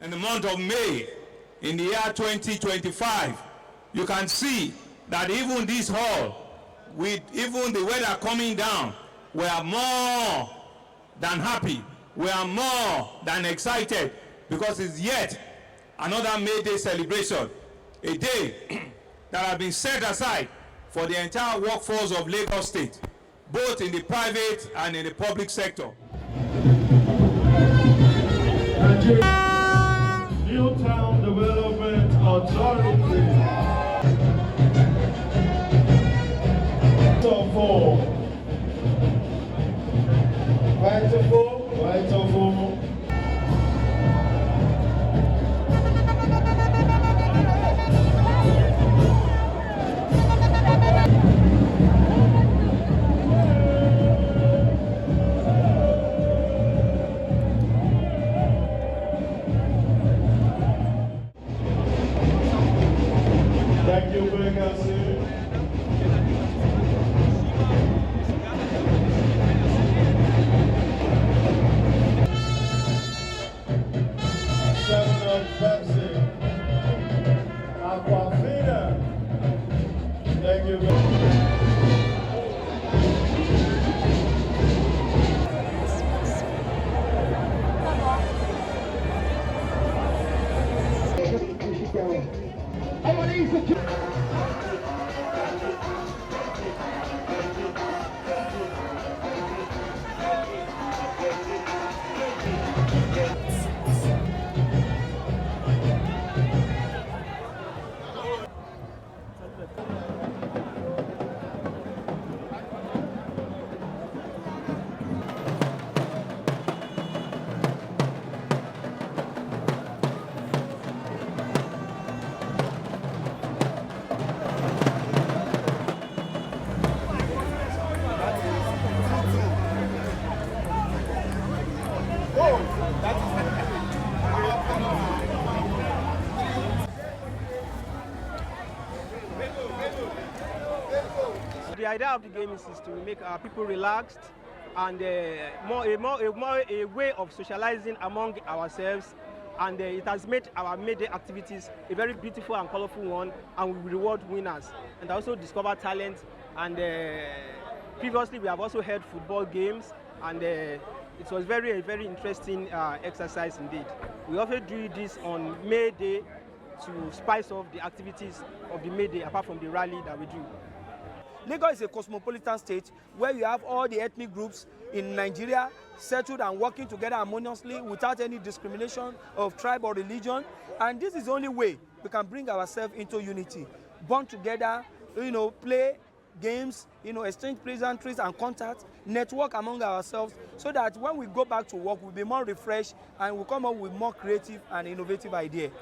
In the month of May, in the year 2025, you can see that even this hall, with even the weather coming down, we are more than happy, we are more than excited, because it's yet another May Day celebration, a day that has been set aside for the entire workforce of Lagos State, both in the private and in the public sector. New Town Development Authority. Right of four. Thank you very much. Pepsi, Aquafina. Thank you very much. The idea of the game is to make our people relaxed and a way of socializing among ourselves, and it has made our May Day activities a very beautiful and colorful one, and we reward winners and also discover talent. And previously we have also held football games, and it was a very interesting exercise indeed. We also do this on May Day to spice up the activities of the May Day, apart from the rally that we do. Lagos is a cosmopolitan state where you have all the ethnic groups in Nigeria settled and working together harmoniously without any discrimination of tribe or religion. And this is the only way we can bring ourselves into unity, bond together, play games, exchange pleasantries and contacts, network among ourselves, so that when we go back to work, we'll be more refreshed and we'll come up with more creative and innovative ideas.